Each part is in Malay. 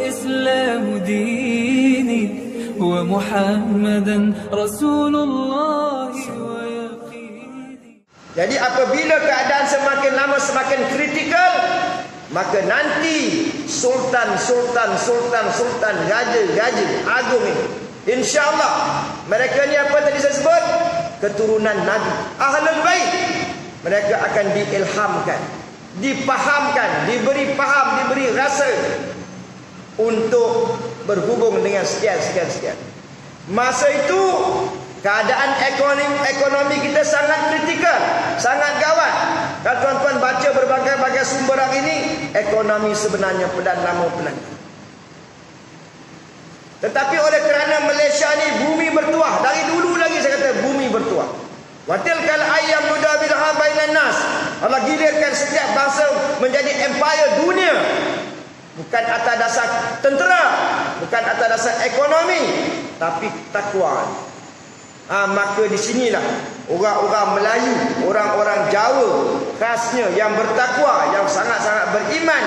والإسلام ديني ومحمدا رسول الله ويقيني. Jadi apabila keadaan semakin lama semakin kritikal, maka nanti sultan, raja agung ini, insya-Allah mereka ni apa tadi saya sebut? Keturunan Nabi, Ahlul Bait. Mereka akan diilhamkan, dipahamkan, diberi faham, diberi rasa untuk berhubung dengan sekian. Masa itu keadaan ekonomi kita sangat kritikal, sangat gawat. Kalau tuan-tuan baca berbagai sumber hari ini, ekonomi sebenarnya pelan lama. Tetapi oleh kerana Malaysia ni bumi bertuah, dari dulu lagi saya kata bumi bertuah. Watilkal ayyam nudawiluha bainan nas. Allah gilirkan setiap bangsa menjadi empire dunia. Bukan atas dasar tentera, bukan atas dasar ekonomi, tapi takwa. Maka di sinilah orang-orang Melayu, orang-orang Jawa khasnya yang bertakwa, yang sangat-sangat beriman,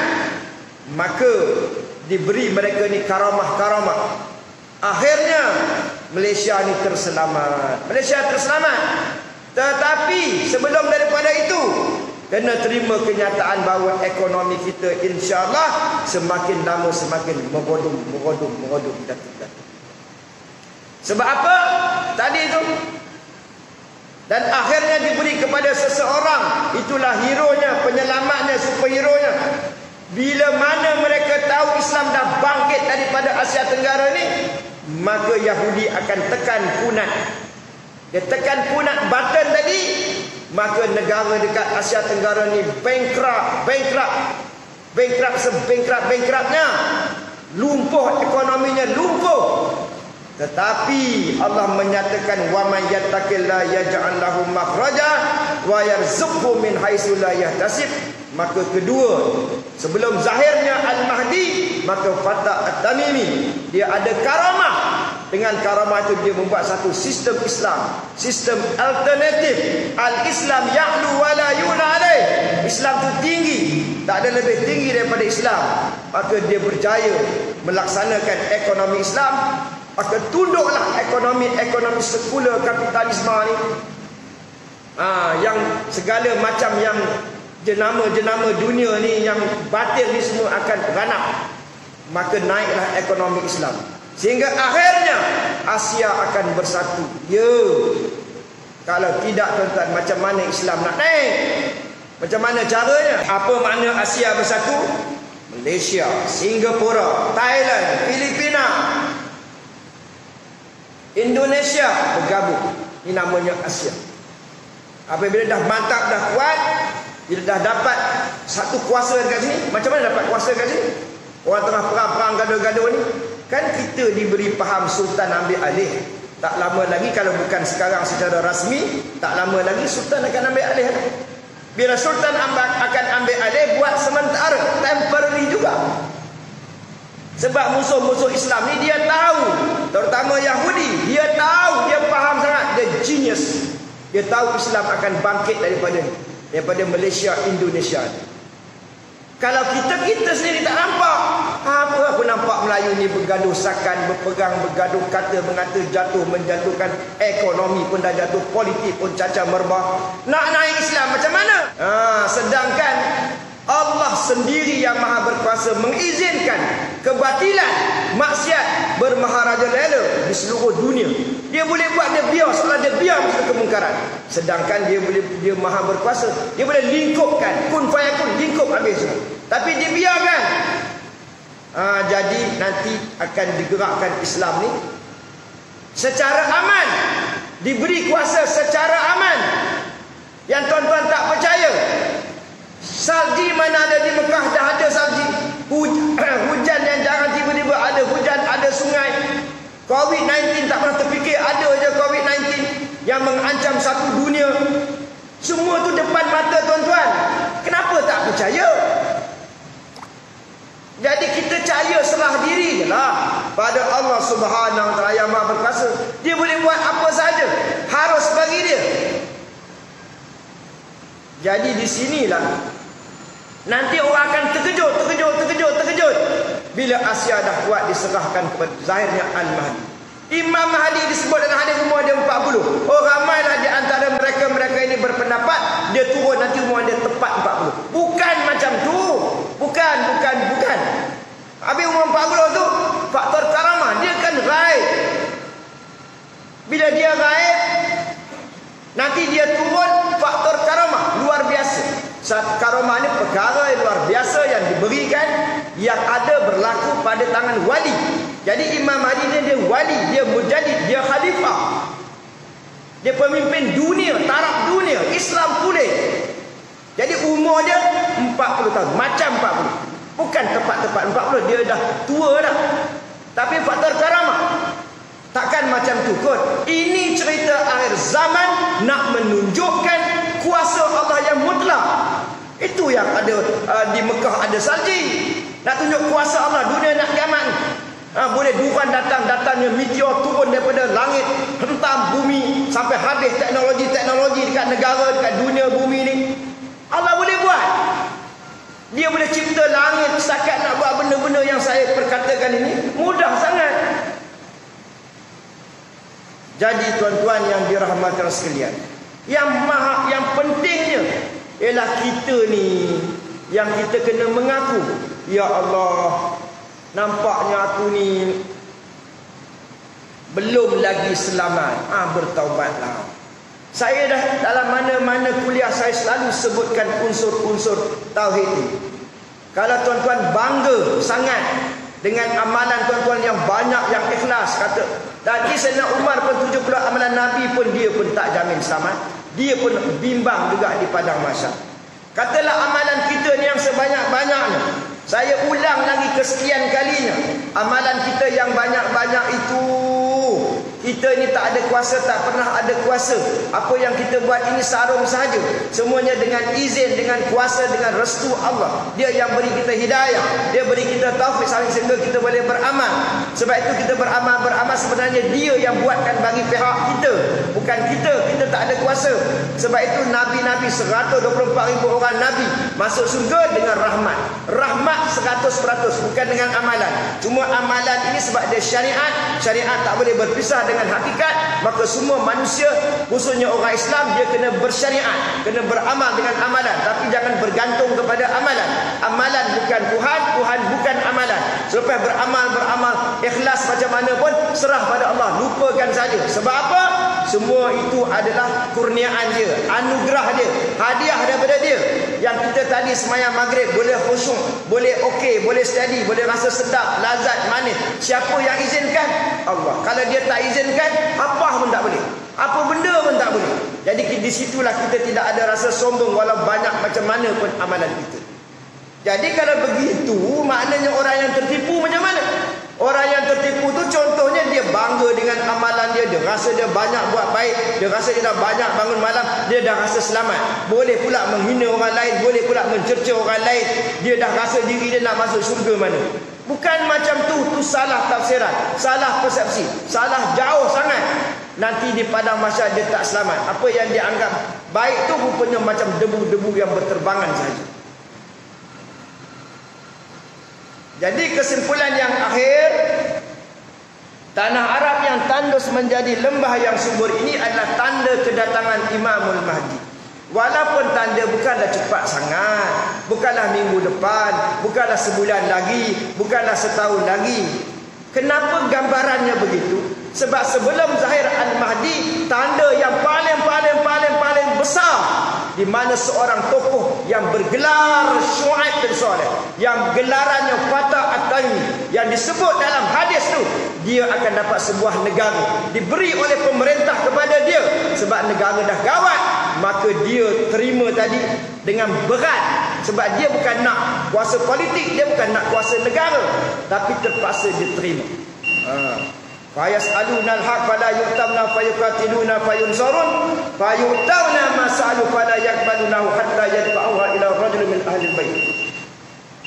maka diberi mereka ni karamah. Akhirnya Malaysia ni terselamat. Tetapi sebelum daripada itu, kena terima kenyataan bahawa ekonomi kita insya-Allah semakin lama semakin merodom jatuh. Sebab apa? Tadi itu. Dan akhirnya diberi kepada seseorang, itulah hero-nya, penyelamatnya, superhero-nya. Bila mana mereka tahu Islam dah bangkit daripada Asia Tenggara ni, maka Yahudi akan tekan punat. Dia tekan punat Batan tadi, maka negara dekat Asia Tenggara ni bankrupt-nya, lumpuh ekonominya, lumpuh. Tetapi Allah menyatakan wa may yattaqillaha yaj'al lahu makhraja wa yarzuqhu min haitsu la yahtasib. Maka kedua, sebelum zahirnya Al-Mahdi, maka Fatah At-Tamimi dia ada karamah. Dengan karamah itu dia membuat satu sistem Islam, sistem alternatif. Al-Islam ya'lu wa la yuna alaih. Islam itu tinggi, tak ada lebih tinggi daripada Islam. Maka dia berjaya melaksanakan ekonomi Islam. Maka tunduklah ekonomi sekular kapitalisme ni. Yang segala macam yang jenama-jenama dunia ni yang batil ni semua akan beranak. Maka naiklah ekonomi Islam. Sehingga akhirnya Asia akan bersatu. Ya. Kalau tidak tuan-tuan, macam mana Islam nak naik? Macam mana caranya? Apa makna Asia bersatu? Malaysia, Singapura, Thailand, Filipina, Indonesia bergabung. Ini namanya Asia. Apabila dah mantap, dah kuat, bila dah dapat satu kuasa dekat sini. Macam mana dapat kuasa dekat sini? Orang tengah perang-perang gaduh-gaduh ni, kan kita diberi faham sultan ambil alih. Tak lama lagi, kalau bukan sekarang secara rasmi, tak lama lagi sultan akan ambil alih. Bila sultan akan ambil alih, buat sementara, temporary juga. Sebab musuh-musuh Islam ni dia tahu, terutama Yahudi, dia tahu, dia faham sangat, dia genius. Dia tahu Islam akan bangkit daripada Malaysia, Indonesia. Kalau kita sendiri tak nampak, apa aku nampak Melayu ni bergaduh sakan, bergaduh kata mengata, jatuh menjatuhkan, ekonomi pun dah jatuh, politik pun cacah merbah. Nak naik Islam macam mana? Sedangkan Allah sendiri yang maha berkuasa mengizinkan kebatilan, maksiat bermaharajalela di seluruh dunia. Dia boleh buat, dia biar, seolah dia biar kemungkaran. Sedangkan dia maha berkuasa, dia boleh lingkupkan, kun fayakun, lingkup habis. Tapi dia biarkan. Jadi nanti akan digerakkan Islam ni secara aman, diberi kuasa secara aman. Yang tuan-tuan tak percaya, salji mana ada di Mekah, dah ada salji. Hujan yang jarang tiba-tiba ada hujan, ada sungai. COVID-19 tak pernah terfikir, ada je COVID-19 yang mengancam satu dunia. Semua tu depan mata tuan-tuan. Kenapa tak percaya? Jadi kita percaya, serah diri je lah pada Allah Subhanahu Wa Taala yang maha berkuasa. Dia boleh buat apa saja, harus bagi dia. Jadi di sinilah nanti orang akan terkejut. Bila Asia dah kuat diserahkan kepada zahirnya Al-Mahdi. Imam Mahdi disebut dalam hadis umur dia 40. Oh, ramailah di antara mereka ini berpendapat dia turun nanti umur dia tepat 40. Bukan macam tu. Bukan. Habis umur 40 tu faktor karamah, dia kan gaib. Bila dia gaib, nanti dia turun faktor karamah luar biasa. Karamah ni perkara yang luar biasa yang diberikan, yang ada berlaku pada tangan wali. Jadi Imam Mahdi ni dia wali, dia mujadid, dia khalifah. Dia pemimpin dunia, taraf dunia, Islam pulih. Jadi umur dia 40 tahun, macam 40. Bukan tepat-tepat 40, dia dah tua dah. Tapi faktor karamah takkan macam tu kot. Ini cerita akhir zaman nak menunjukkan kuasa Allah yang mutlak. Itu yang ada di Mekah ada salji. Nak tunjuk kuasa Allah dunia nak kiamat. Boleh dufan datangnya meteor turun daripada langit, hentam bumi sampai habis teknologi dekat negara, dekat dunia bumi ni. Allah boleh buat. Dia boleh cipta langit. Setakat nak buat benda-benda yang saya perkatakan ini mudah sangat. Jadi tuan-tuan yang dirahmatkan sekalian, yang pentingnya ialah kita ni yang kita kena mengaku, ya Allah, nampaknya aku ni belum lagi selamat. Bertaubatlah. Saya dah dalam mana-mana kuliah saya selalu sebutkan unsur-unsur tauhid ini. Kalau tuan-tuan bangga sangat dengan amalan tuan-tuan yang banyak, yang ikhlas, kata tadi Sayyidina Umar pun 70 amalan Nabi pun dia pun tak jamin selamat. Dia pun bimbang juga di padang mahsyar. Katalah amalan kita ni yang sebanyak-banyaknya, saya ulang lagi kesekian kalinya, amalan kita yang banyak-banyak itu, kita ni tak ada kuasa, tak pernah ada kuasa. Apa yang kita buat ini sarung sahaja. Semuanya dengan izin, dengan kuasa, dengan restu Allah. Dia yang beri kita hidayah, dia beri kita taufik sehingga kita boleh beramal. Sebab itu kita beramal sebenarnya dia yang buatkan bagi pihak kita, bukan kita tak ada kuasa. Sebab itu Nabi-Nabi 124,000 orang Nabi masuk surga dengan rahmat 100%, bukan dengan amalan. Cuma amalan ini sebab dia syariat tak boleh berpisah dengan hakikat. Maka semua manusia, khususnya orang Islam, dia kena bersyariat, kena beramal dengan amalan. Tapi jangan bergantung kepada amalan. Amalan bukan Tuhan, Tuhan bukan amalan. Selepas beramal ikhlas macam mana pun serah pada Allah, lupakan saja. Sebab apa? Semua itu adalah kurniaan dia, anugerah dia, hadiah daripada dia. Yang kita tadi semayang maghrib boleh khusyuk, boleh okey, boleh steady, boleh rasa sedap, lazat, manis. Siapa yang izinkan? Allah. Kalau dia tak izinkan, apa pun tak boleh. Apa benda pun tak boleh. Jadi di situlah kita tidak ada rasa sombong walau banyak macam mana pun amalan kita. Jadi kalau begitu, maknanya orang yang tertipu macam mana? Orang yang tertipu tu contohnya dia bangga dengan amalan dia, dia rasa dia banyak buat baik, dia rasa dia dah banyak bangun malam, dia dah rasa selamat. Boleh pula menghina orang lain, boleh pula mencerca orang lain, dia dah rasa diri dia nak masuk syurga mana. Bukan macam tu salah tafsiran, salah persepsi, salah jauh sangat. Nanti di padang mahsyar dia tak selamat. Apa yang dia anggap baik tu rupanya macam debu-debu yang berterbangan saja. Jadi kesimpulan yang akhir, tanah Arab yang tandus menjadi lembah yang subur ini adalah tanda kedatangan Imamul Mahdi. Walaupun tanda bukanlah cepat sangat, bukanlah minggu depan, bukanlah sebulan lagi, bukanlah setahun lagi. Kenapa gambarannya begitu? Sebab sebelum zahir Al-Mahdi, tanda yang paling besar, di mana seorang tokoh yang bergelar Syuaib bin Saleh, yang gelarannya Fatah At-Taimi, yang disebut dalam hadis tu, dia akan dapat sebuah negara diberi oleh pemerintah kepada dia. Sebab negara dah gawat, maka dia terima tadi dengan berat. Sebab dia bukan nak kuasa politik, dia bukan nak kuasa negara, tapi terpaksa dia terima. Fayas'aluna al-haq fala yu'tamna fayuqatiluna fayunsarun fayu'tawna ma sa'alu fala yaqbalunahu hatta yadfa'uha ila rajulin min ahli al-bait.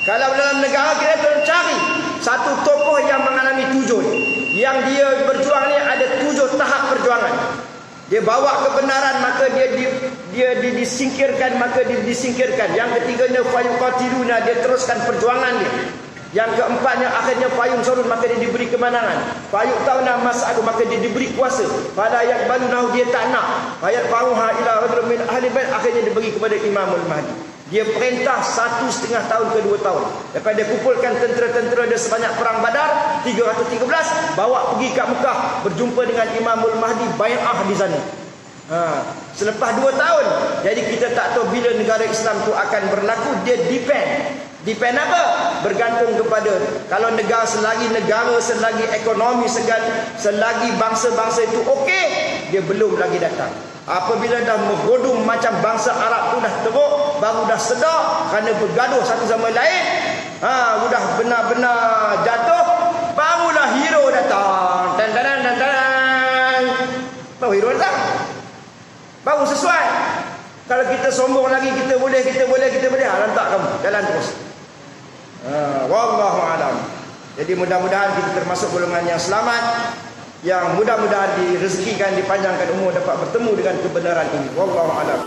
Kalau dalam negara kita cari satu tokoh yang mengalami tujuan, yang dia berjuang ni ada 7 tahap perjuangan. Dia bawa kebenaran, maka dia disingkirkan, maka dia disingkirkan. Yang ketiganya fayuqatiluna, dia teruskan perjuangan dia. Yang keempatnya, akhirnya payung sorun, maka dia diberi kemenangan. Payung tauna mas'adu, maka dia diberi kuasa. Pada ayat balunahu, dia tak nak. Ayat fauha ila rajulun min ahli bait, akhirnya diberi kepada Imamul Mahdi. Dia perintah 1,5 tahun ke 2 tahun. Lepas dia kumpulkan tentera-tentera dia sebanyak perang Badar 313, bawa pergi kat Mekah, berjumpa dengan Imamul Mahdi, bai'ah di sana. Selepas 2 tahun, jadi kita tak tahu bila negara Islam tu akan berlaku. Dia depend apa? Bergantung kepada, kalau negara selagi ekonomi selagi bangsa-bangsa itu okey, dia belum lagi datang. Apabila dah menggodung macam bangsa Arab tu dah teruk, baru dah sedar kerana bergaduh satu sama lain, sudah benar-benar jatuh, barulah hero datang. Baru hero datang, baru sesuai. Kalau kita sombong lagi, kita boleh, lantak kamu, jalan terus. Wallahu a'lam. Jadi mudah-mudahan kita termasuk golongan yang selamat, yang mudah-mudahan direzekikan, dipanjangkan umur, dapat bertemu dengan kebenaran ini. Wallahu a'lam.